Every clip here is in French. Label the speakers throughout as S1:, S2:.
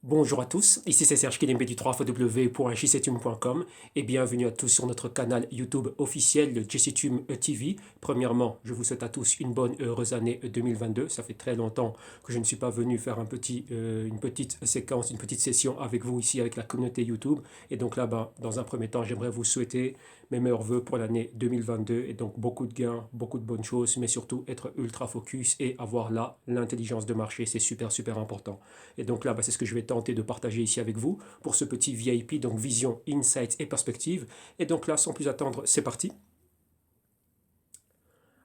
S1: Bonjour à tous, ici c'est Serge Kilimbe du 3fw.jctum.com et bienvenue à tous sur notre canal YouTube officiel de JCTUM TV. Premièrement, je vous souhaite à tous une bonne et heureuse année 2022. Ça fait très longtemps que je ne suis pas venu faire une petite séquence, une petite session avec vous ici avec la communauté YouTube. Et donc là-bas, dans un premier temps, j'aimerais vous souhaiter mes meilleurs voeux pour l'année 2022 et donc beaucoup de gains, beaucoup de bonnes choses, mais surtout être ultra focus et avoir là l'intelligence de marché, c'est super super important. Et donc là, c'est ce que je vais tenter de partager ici avec vous pour ce petit VIP, donc vision, insights et perspectives. Et donc là, sans plus attendre, c'est parti.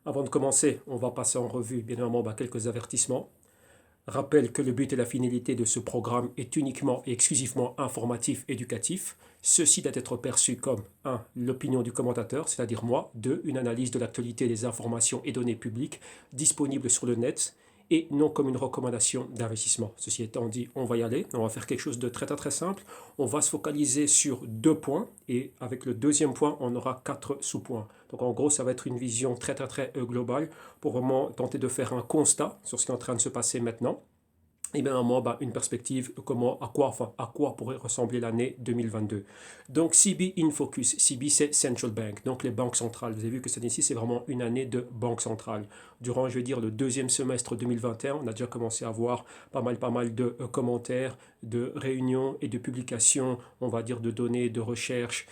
S1: Avant de commencer, on va passer en revue, bien évidemment, quelques avertissements. Rappelle que le but et la finalité de ce programme est uniquement et exclusivement informatif, éducatif. Ceci doit être perçu comme 1. L'opinion du commentateur, c'est-à-dire moi, 2. Une analyse de l'actualité des informations et données publiques disponibles sur le net et non comme une recommandation d'investissement. Ceci étant dit, on va y aller. On va faire quelque chose de très très très simple. On va se focaliser sur deux points et avec le deuxième point, on aura quatre sous-points. Donc en gros, ça va être une vision très très très globale pour vraiment tenter de faire un constat sur ce qui est en train de se passer maintenant et bien moi, une perspective, à quoi pourrait ressembler l'année 2022. Donc CB in focus, CB c'est Central Bank, donc les banques centrales. Vous avez vu que cette année-ci, c'est vraiment une année de banque centrale. Durant, je vais dire, le deuxième semestre 2021, on a déjà commencé à voir pas mal de commentaires, de réunions et de publications, on va dire, de données, de recherches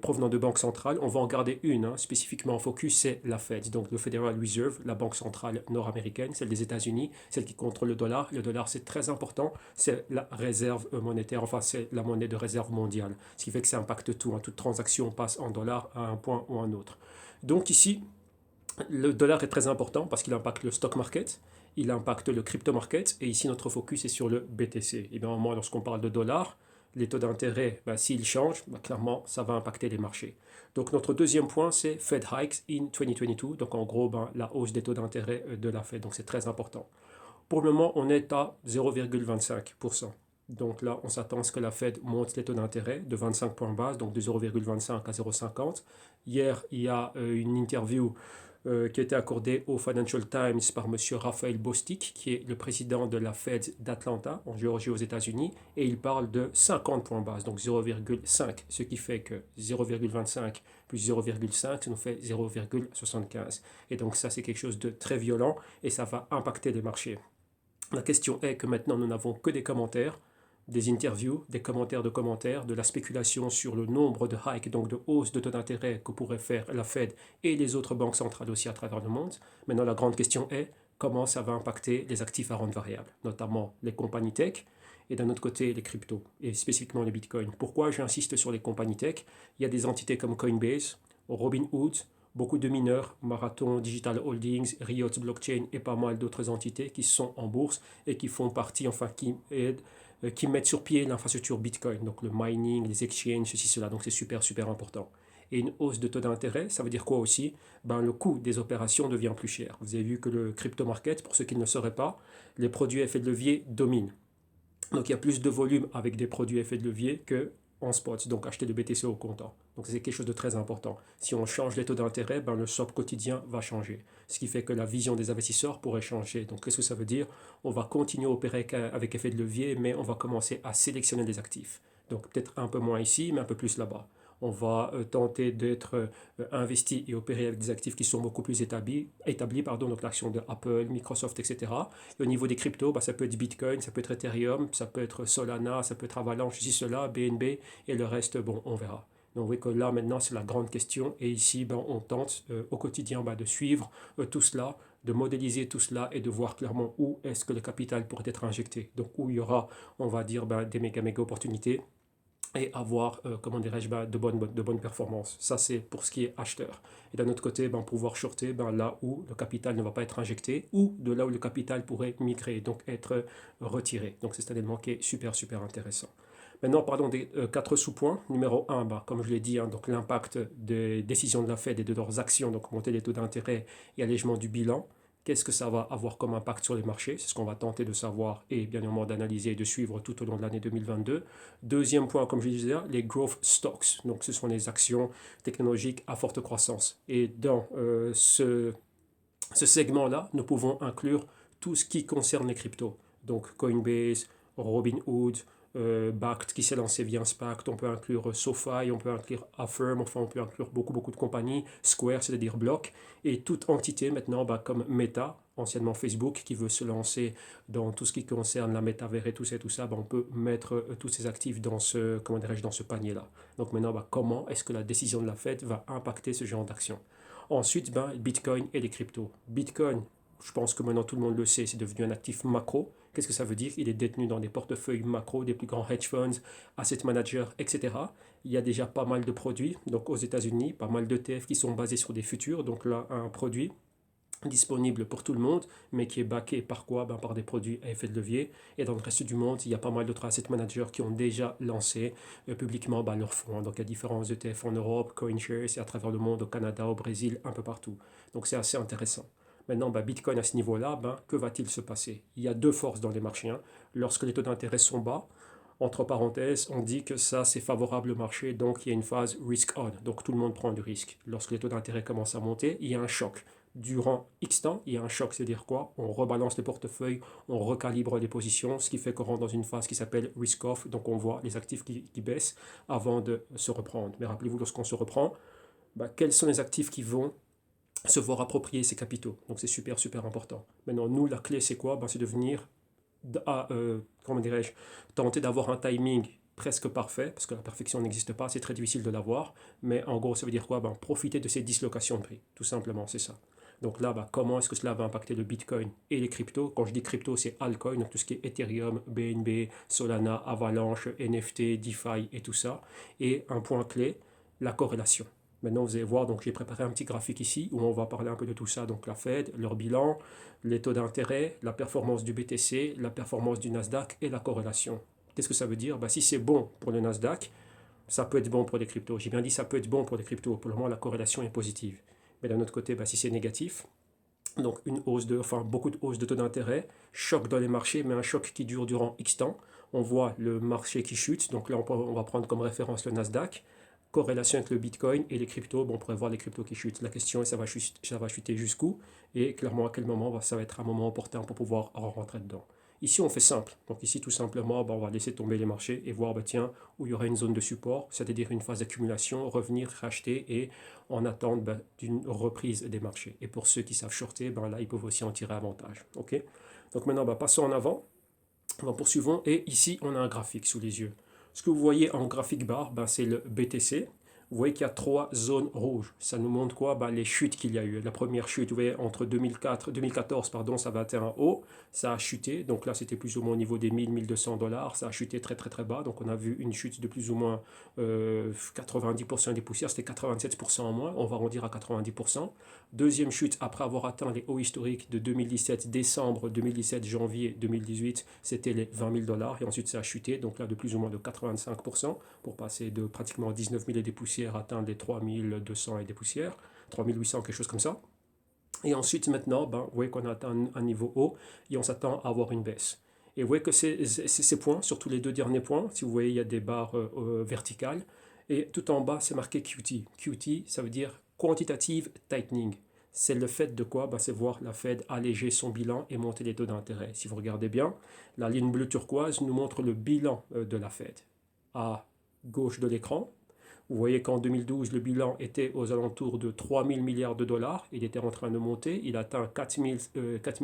S1: provenant de banques centrales. On va en garder une, spécifiquement en focus, c'est la Fed, donc le Federal Reserve, la banque centrale nord-américaine, celle des États-Unis, celle qui contrôle le dollar. Le dollar, c'est très important, c'est la réserve monétaire, enfin c'est la monnaie de réserve mondiale, ce qui fait que ça impacte tout. Toute transaction passe en dollars à un point ou à un autre. Donc ici, le dollar est très important parce qu'il impacte le stock market, il impacte le crypto market, et ici notre focus est sur le BTC. Et bien moi, lorsqu'on parle de dollars, les taux d'intérêt, s'ils changent, clairement, ça va impacter les marchés. Donc notre deuxième point, c'est Fed hikes in 2022. Donc en gros, la hausse des taux d'intérêt de la Fed. Donc c'est très important. Pour le moment, on est à 0,25%. Donc là, on s'attend à ce que la Fed monte les taux d'intérêt de 25 points base, donc de 0,25 à 0,50. Hier, il y a une interview qui a été accordée au Financial Times par M. Raphaël Bostic, qui est le président de la Fed d'Atlanta, en Géorgie aux États-Unis, et il parle de 50 points base, donc 0,5, ce qui fait que 0,25 plus 0,5, ça nous fait 0,75. Et donc ça, c'est quelque chose de très violent et ça va impacter les marchés. La question est que maintenant, nous n'avons que des commentaires, des interviews, des commentaires, de la spéculation sur le nombre de hikes, donc de hausses de taux d'intérêt que pourrait faire la Fed et les autres banques centrales aussi à travers le monde. Maintenant, la grande question est comment ça va impacter les actifs à rente variable, notamment les compagnies tech et d'un autre côté les cryptos, et spécifiquement les bitcoins. Pourquoi j'insiste sur les compagnies tech? Il y a des entités comme Coinbase, Robinhood, beaucoup de mineurs, Marathon Digital Holdings, Riot Blockchain et pas mal d'autres entités qui sont en bourse et qui font partie, enfin qui aident, qui mettent sur pied l'infrastructure Bitcoin, donc le mining, les exchanges, ceci, cela. Donc c'est super, super important. Et une hausse de taux d'intérêt, ça veut dire quoi aussi? Le coût des opérations devient plus cher. Vous avez vu que le crypto market, pour ceux qui ne le sauraient pas, les produits effets de levier dominent. Donc il y a plus de volume avec des produits effets de levier que en spot, donc acheter de BTC au comptant. Donc c'est quelque chose de très important. Si on change les taux d'intérêt, le swap quotidien va changer. Ce qui fait que la vision des investisseurs pourrait changer. Donc qu'est-ce que ça veut dire? On va continuer à opérer avec effet de levier, mais on va commencer à sélectionner des actifs. Donc peut-être un peu moins ici, mais un peu plus là-bas. On va tenter d'être investi et opérer avec des actifs qui sont beaucoup plus établis donc l'action de Apple, Microsoft, etc. Et au niveau des cryptos, ça peut être Bitcoin, ça peut être Ethereum, ça peut être Solana, ça peut être Avalanche, ici, cela, BNB, et le reste, on verra. Donc vous voyez que là, maintenant, c'est la grande question. Et ici, on tente au quotidien de suivre tout cela, de modéliser tout cela et de voir clairement où est-ce que le capital pourrait être injecté. Donc où il y aura, on va dire, des méga opportunités et avoir, comment dirais-je, de bonnes performances. Ça, c'est pour ce qui est acheteur. Et d'un autre côté, pouvoir shorter là où le capital ne va pas être injecté ou de là où le capital pourrait migrer, donc être retiré. Donc c'est un élément qui est super, super intéressant. Maintenant, parlons des quatre sous-points. Numéro un, comme je l'ai dit, donc l'impact des décisions de la Fed et de leurs actions, donc monter les taux d'intérêt et allègement du bilan. Qu'est-ce que ça va avoir comme impact sur les marchés? C'est ce qu'on va tenter de savoir et bien évidemment d'analyser et de suivre tout au long de l'année 2022. Deuxième point, comme je disais, les growth stocks. Donc ce sont les actions technologiques à forte croissance. Et dans ce segment-là, nous pouvons inclure tout ce qui concerne les cryptos. Donc Coinbase, Robinhood, Bakkt qui s'est lancé via un SPAC, on peut inclure SoFi, on peut inclure Affirm, enfin on peut inclure beaucoup de compagnies, Square, c'est-à-dire Block, et toute entité maintenant comme Meta, anciennement Facebook, qui veut se lancer dans tout ce qui concerne la métavers et tout ça, on peut mettre tous ces actifs dans ce, comment dirais-je, dans ce panier-là. Donc maintenant, comment est-ce que la décision de la Fed va impacter ce genre d'action? Ensuite, Bitcoin et les cryptos. Bitcoin, je pense que maintenant tout le monde le sait, c'est devenu un actif macro. Qu'est-ce que ça veut dire? Il est détenu dans des portefeuilles macro des plus grands hedge funds, asset managers, etc. Il y a déjà pas mal de produits, donc aux États-Unis, pas mal d'ETF qui sont basés sur des futurs. Donc là, un produit disponible pour tout le monde, mais qui est backé par quoi? Par des produits à effet de levier. Et dans le reste du monde, il y a pas mal d'autres asset managers qui ont déjà lancé publiquement leurs fonds. Donc il y a différents ETF en Europe, CoinShares, et à travers le monde, au Canada, au Brésil, un peu partout. Donc c'est assez intéressant. Maintenant, Bitcoin à ce niveau-là, que va-t-il se passer? Il y a deux forces dans les marchés. Lorsque les taux d'intérêt sont bas, entre parenthèses, on dit que ça c'est favorable au marché, donc il y a une phase risk on, donc tout le monde prend du risque. Lorsque les taux d'intérêt commencent à monter, il y a un choc. Durant X temps, il y a un choc, c'est-à-dire quoi? On rebalance les portefeuilles, on recalibre les positions, ce qui fait qu'on rentre dans une phase qui s'appelle risk off, donc on voit les actifs qui baissent avant de se reprendre. Mais rappelez-vous, lorsqu'on se reprend, quels sont les actifs qui vont se voir approprier ces capitaux? Donc c'est super important. Maintenant, nous, la clé c'est quoi? C'est de venir comment dirais-je, tenter d'avoir un timing presque parfait, parce que la perfection n'existe pas, c'est très difficile de l'avoir, mais en gros, ça veut dire quoi? Profiter de ces dislocations de prix, tout simplement, c'est ça. Donc là, comment est-ce que cela va impacter le Bitcoin et les cryptos? Quand je dis crypto, c'est altcoin, donc tout ce qui est Ethereum, BNB, Solana, Avalanche, NFT, DeFi et tout ça. Et un point clé, la corrélation. Maintenant, vous allez voir, donc j'ai préparé un petit graphique ici où on va parler un peu de tout ça. Donc la Fed, leur bilan, les taux d'intérêt, la performance du BTC, la performance du Nasdaq et la corrélation. Qu'est-ce que ça veut dire? Si c'est bon pour le Nasdaq, ça peut être bon pour les cryptos. J'ai bien dit ça peut être bon pour les cryptos. Pour le moment, la corrélation est positive. Mais d'un autre côté, si c'est négatif, donc beaucoup de hausses de taux d'intérêt, choc dans les marchés, mais un choc qui dure durant X temps. On voit le marché qui chute. Donc là, on va prendre comme référence le Nasdaq. Corrélation avec le Bitcoin et les cryptos. On pourrait voir les cryptos qui chutent. La question est, ça va chuter jusqu'où? Et clairement, à quel moment? Ça va être un moment opportun pour pouvoir rentrer dedans. Ici, on fait simple. Donc ici, tout simplement, on va laisser tomber les marchés et voir où il y aura une zone de support, c'est-à-dire une phase d'accumulation, revenir, racheter et en attente d'une reprise des marchés. Et pour ceux qui savent shorter, là, ils peuvent aussi en tirer avantage. Okay, donc maintenant, passons en avant. Poursuivons. Et ici, on a un graphique sous les yeux. Ce que vous voyez en graphique bar, c'est le BTC. Vous voyez qu'il y a trois zones rouges. Ça nous montre quoi? Les chutes qu'il y a eu. La première chute, vous voyez, entre 2014, ça va atteindre un haut. Ça a chuté. Donc là, c'était plus ou moins au niveau des 1000-1200 dollars. Ça a chuté très bas. Donc on a vu une chute de plus ou moins 90% des poussières. C'était 87% en moins. On va arrondir à 90%. Deuxième chute, après avoir atteint les hauts historiques de 2017, décembre 2017, janvier 2018, c'était les 20 000 dollars. Et ensuite, ça a chuté. Donc là, de plus ou moins de 85% pour passer de pratiquement 19 000 et des poussières atteindre les 3200 et des poussières, 3800, quelque chose comme ça. Et ensuite, maintenant, vous voyez qu'on a atteint un niveau haut et on s'attend à avoir une baisse. Et vous voyez que ces points, surtout les deux derniers points, si vous voyez, il y a des barres verticales. Et tout en bas, c'est marqué QT. QT, ça veut dire Quantitative Tightening. C'est le fait de quoi? C'est voir la Fed alléger son bilan et monter les taux d'intérêt. Si vous regardez bien, la ligne bleue turquoise nous montre le bilan de la Fed. À gauche de l'écran, vous voyez qu'en 2012, le bilan était aux alentours de 3 000 milliards de dollars. Il était en train de monter. Il atteint 4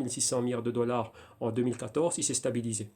S1: 600 milliards de dollars en 2014. Il s'est stabilisé.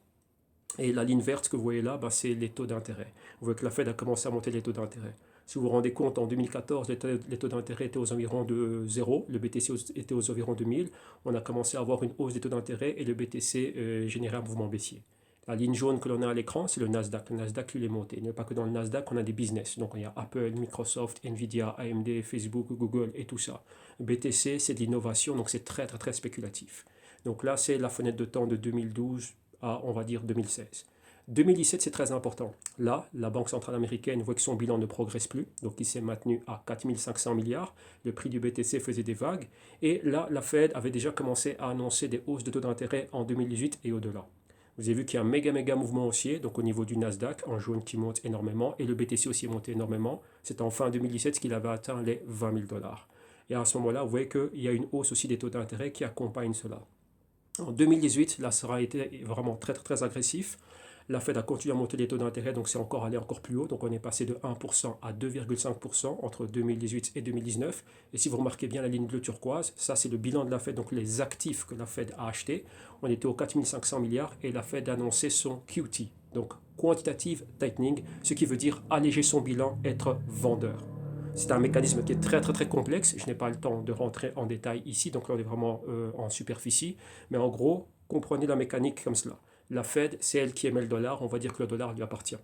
S1: Et la ligne verte que vous voyez là, c'est les taux d'intérêt. Vous voyez que la Fed a commencé à monter les taux d'intérêt. Si vous vous rendez compte, en 2014, les taux d'intérêt étaient aux environs de 0. Le BTC était aux environs de 1000. On a commencé à avoir une hausse des taux d'intérêt et le BTC générait un mouvement baissier. La ligne jaune que l'on a à l'écran, c'est le Nasdaq. Le Nasdaq, lui, est monté. Il n'y a pas que dans le Nasdaq qu'on a des business. Donc, il y a Apple, Microsoft, Nvidia, AMD, Facebook, Google et tout ça. BTC, c'est de l'innovation, donc c'est très spéculatif. Donc là, c'est la fenêtre de temps de 2012 à, on va dire, 2016. 2017, c'est très important. Là, la Banque centrale américaine voit que son bilan ne progresse plus, donc il s'est maintenu à 4 500 milliards. Le prix du BTC faisait des vagues. Et là, la Fed avait déjà commencé à annoncer des hausses de taux d'intérêt en 2018 et au-delà. Vous avez vu qu'il y a un méga mouvement haussier, donc au niveau du Nasdaq, en jaune qui monte énormément, et le BTC aussi est monté énormément. C'est en fin 2017 qu'il avait atteint les 20 000 dollars. Et à ce moment-là, vous voyez qu'il y a une hausse aussi des taux d'intérêt qui accompagne cela. En 2018, là, ça aura été vraiment très agressif. La Fed a continué à monter les taux d'intérêt, donc c'est encore allé encore plus haut. Donc on est passé de 1% à 2,5% entre 2018 et 2019. Et si vous remarquez bien la ligne bleue turquoise, ça c'est le bilan de la Fed, donc les actifs que la Fed a achetés. On était aux 4500 milliards et la Fed a annoncé son QT, donc Quantitative Tightening, ce qui veut dire alléger son bilan, être vendeur. C'est un mécanisme qui est très très très complexe. Je n'ai pas le temps de rentrer en détail ici, donc là on est vraiment en superficie. Mais en gros, comprenez la mécanique comme cela. La Fed, c'est elle qui émet le dollar, on va dire que le dollar lui appartient.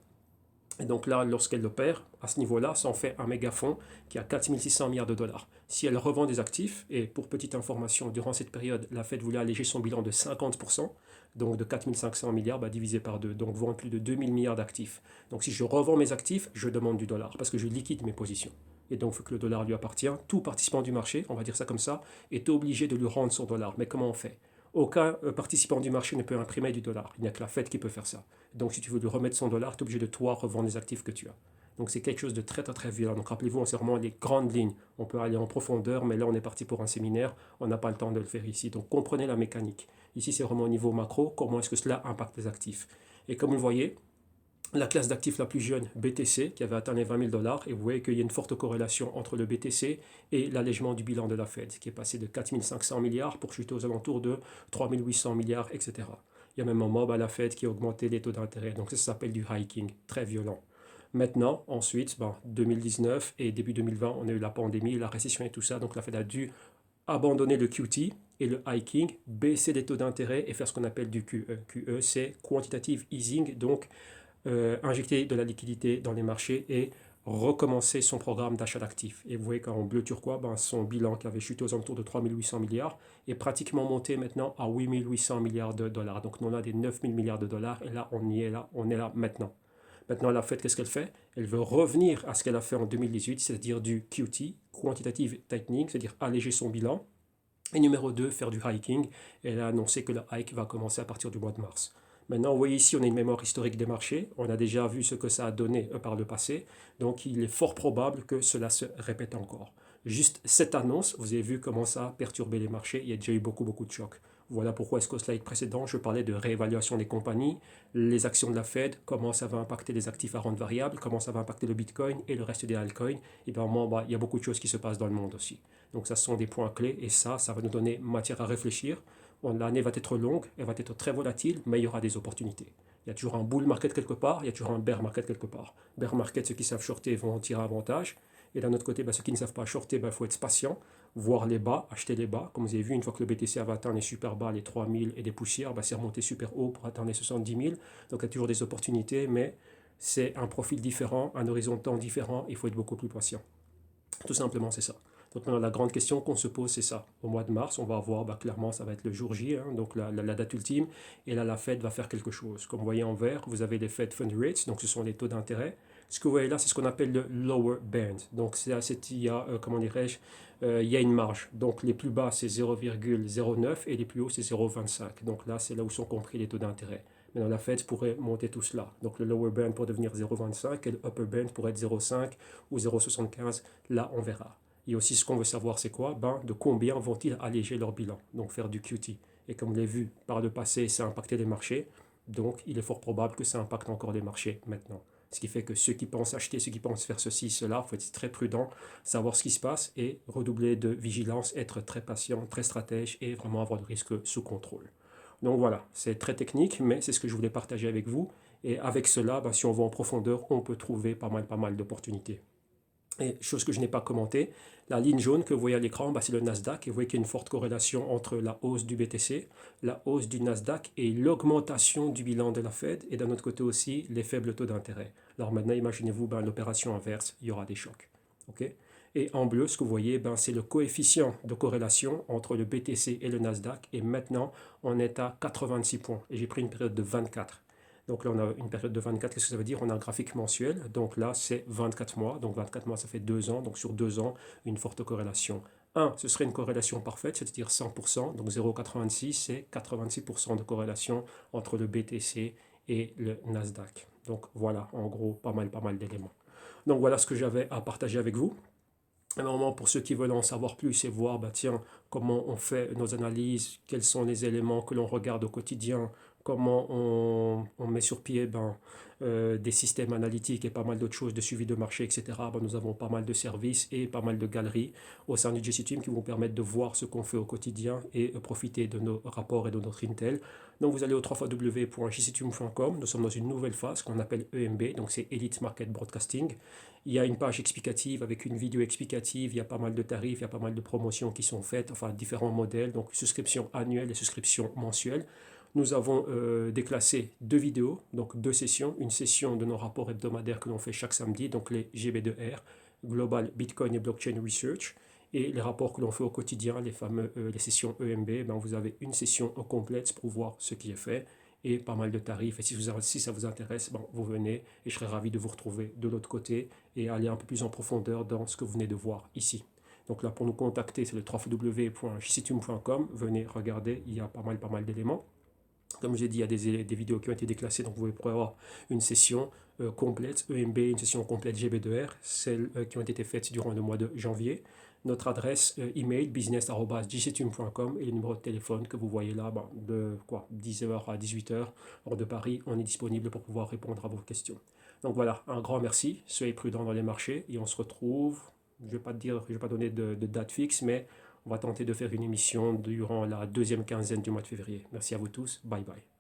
S1: Et donc là, lorsqu'elle opère, à ce niveau-là, ça en fait un méga fonds qui a 4600 milliards de dollars. Si elle revend des actifs, et pour petite information, durant cette période, la Fed voulait alléger son bilan de 50%, donc de 4500 milliards divisé par 2, donc vendre plus de 2000 milliards d'actifs. Donc si je revends mes actifs, je demande du dollar, parce que je liquide mes positions. Et donc, il faut que le dollar lui appartient. Tout participant du marché, on va dire ça comme ça, est obligé de lui rendre son dollar. Mais comment on fait? Aucun participant du marché ne peut imprimer du dollar. Il n'y a que la Fed qui peut faire ça. Donc, si tu veux lui remettre son dollar, tu es obligé de toi revendre les actifs que tu as. Donc, c'est quelque chose de très, très, très violent. Donc, rappelez-vous, c'est vraiment les grandes lignes. On peut aller en profondeur, mais là, on est parti pour un séminaire. On n'a pas le temps de le faire ici. Donc, comprenez la mécanique. Ici, c'est vraiment au niveau macro. Comment est-ce que cela impacte les actifs? Et comme vous le voyez, la classe d'actifs la plus jeune, BTC, qui avait atteint les 20 000 dollars, et vous voyez qu'il y a une forte corrélation entre le BTC et l'allègement du bilan de la Fed, qui est passé de 4 500 milliards pour chuter aux alentours de 3 800 milliards, etc. Il y a même un mob à la Fed qui a augmenté les taux d'intérêt, donc ça s'appelle du hiking, très violent. Maintenant, ensuite, 2019 et début 2020, on a eu la pandémie, la récession et tout ça, donc la Fed a dû abandonner le QT et le hiking, baisser les taux d'intérêt et faire ce qu'on appelle du QE. QE, c'est quantitative easing, donc injecter de la liquidité dans les marchés et recommencer son programme d'achat d'actifs. Et vous voyez qu'en bleu turquois, son bilan qui avait chuté aux alentours de 3 800 milliards est pratiquement monté maintenant à 8 800 milliards de dollars. Donc on a des 9 000 milliards de dollars et là on y est là, on est là maintenant. Maintenant, la Fed, qu'est-ce qu'elle fait? Elle veut revenir à ce qu'elle a fait en 2018, c'est-à-dire du QT, Quantitative Tightening, c'est-à-dire alléger son bilan. Et numéro 2, faire du hiking. Elle a annoncé que le hike va commencer à partir du mois de mars. Maintenant, vous voyez ici, on a une mémoire historique des marchés. On a déjà vu ce que ça a donné par le passé. Donc, il est fort probable que cela se répète encore. Juste cette annonce, vous avez vu comment ça a perturbé les marchés. Il y a déjà eu beaucoup, beaucoup de chocs. Voilà pourquoi est-ce qu'au slide précédent, je parlais de réévaluation des compagnies, les actions de la Fed, comment ça va impacter les actifs à rente variable, comment ça va impacter le Bitcoin et le reste des altcoins. Et bien, il y a beaucoup de choses qui se passent dans le monde aussi. Donc, ça, ce sont des points clés et ça va nous donner matière à réfléchir. L'année va être longue, elle va être très volatile, mais il y aura des opportunités. Il y a toujours un bull market quelque part, il y a toujours un bear market quelque part. Bear market, ceux qui savent shorter vont en tirer avantage. Et d'un autre côté, ceux qui ne savent pas shorter, il faut être patient, voir les bas, acheter les bas. Comme vous avez vu, une fois que le BTC avait atteint les super bas, les 3000 et des poussières, c'est remonté super haut pour atteindre les 70 000. Donc il y a toujours des opportunités, mais c'est un profil différent, un horizon de temps différent, il faut être beaucoup plus patient. Tout simplement, c'est ça. Donc maintenant, la grande question qu'on se pose, c'est ça. Au mois de mars, on va voir, clairement, ça va être le jour J, donc la date ultime. Et là, la Fed va faire quelque chose. Comme vous voyez en vert, vous avez les Fed Fund Rates, donc ce sont les taux d'intérêt. Ce que vous voyez là, c'est ce qu'on appelle le lower band. Donc il y a, comment dirais-je, il y a une marge. Donc les plus bas, c'est 0,09 et les plus hauts, c'est 0,25. Donc là, c'est là où sont compris les taux d'intérêt. Maintenant, la Fed pourrait monter tout cela. Donc le lower band pour devenir 0,25 et le upper band pourrait être 0,5 ou 0,75. Là, on verra. Et aussi, ce qu'on veut savoir, c'est quoi? De combien vont-ils alléger leur bilan? Donc faire du QT. Et comme vous l'avez vu par le passé, ça a impacté les marchés. Donc il est fort probable que ça impacte encore les marchés maintenant. Ce qui fait que ceux qui pensent acheter, ceux qui pensent faire ceci, cela, il faut être très prudent, savoir ce qui se passe et redoubler de vigilance, être très patient, très stratège et vraiment avoir le risque sous contrôle. Donc voilà, c'est très technique, mais c'est ce que je voulais partager avec vous. Et avec cela, si on va en profondeur, on peut trouver pas mal d'opportunités. Et chose que je n'ai pas commentée, la ligne jaune que vous voyez à l'écran, c'est le Nasdaq. Et vous voyez qu'il y a une forte corrélation entre la hausse du BTC, la hausse du Nasdaq et l'augmentation du bilan de la Fed. Et d'un autre côté aussi, les faibles taux d'intérêt. Alors maintenant, imaginez-vous l'opération inverse, il y aura des chocs. Okay. Et en bleu, ce que vous voyez, c'est le coefficient de corrélation entre le BTC et le Nasdaq. Et maintenant, on est à 86 points. Et j'ai pris une période de 24. Donc là, on a une période de 24. Qu'est-ce que ça veut dire? On a un graphique mensuel. Donc là, c'est 24 mois. Donc 24 mois, ça fait 2 ans. Donc sur 2 ans, une forte corrélation. 1, ce serait une corrélation parfaite, c'est-à-dire 100%. Donc 0,86, c'est 86% de corrélation entre le BTC et le Nasdaq. Donc voilà, en gros, pas mal d'éléments. Donc voilà ce que j'avais à partager avec vous. Normalement, pour ceux qui veulent en savoir plus et voir, comment on fait nos analyses, quels sont les éléments que l'on regarde au quotidien comment on met sur pied des systèmes analytiques et pas mal d'autres choses de suivi de marché, etc. Nous avons pas mal de services et pas mal de galeries au sein du GC Team qui vont permettre de voir ce qu'on fait au quotidien et profiter de nos rapports et de notre intel. Donc vous allez au www.jcteam.com. Nous sommes dans une nouvelle phase qu'on appelle EMB, donc c'est Elite Market Broadcasting. Il y a une page explicative avec une vidéo explicative, il y a pas mal de tarifs, il y a pas mal de promotions qui sont faites, enfin différents modèles, donc souscription annuelle et souscription mensuelle. Nous avons déclassé 2 vidéos, donc 2 sessions. Une session de nos rapports hebdomadaires que l'on fait chaque samedi, donc les GB2R, Global Bitcoin et Blockchain Research. Et les rapports que l'on fait au quotidien, les sessions EMB, vous avez une session complète pour voir ce qui est fait et pas mal de tarifs. Et si ça vous intéresse, vous venez et je serai ravi de vous retrouver de l'autre côté et aller un peu plus en profondeur dans ce que vous venez de voir ici. Donc là, pour nous contacter, c'est le www.jcteam.com. Venez regarder, il y a pas mal d'éléments. Comme j'ai dit, il y a des vidéos qui ont été déclassées, donc vous pouvez avoir une session complète EMB, une session complète GB2R, celles qui ont été faites durant le mois de janvier. Notre adresse email business@jcteam.com et le numéro de téléphone que vous voyez là, de 10h à 18h, hors de Paris, on est disponible pour pouvoir répondre à vos questions. Donc voilà, un grand merci, soyez prudents dans les marchés et on se retrouve, je ne vais pas donner de date fixe, mais on va tenter de faire une émission durant la deuxième quinzaine du mois de février. Merci à vous tous. Bye bye.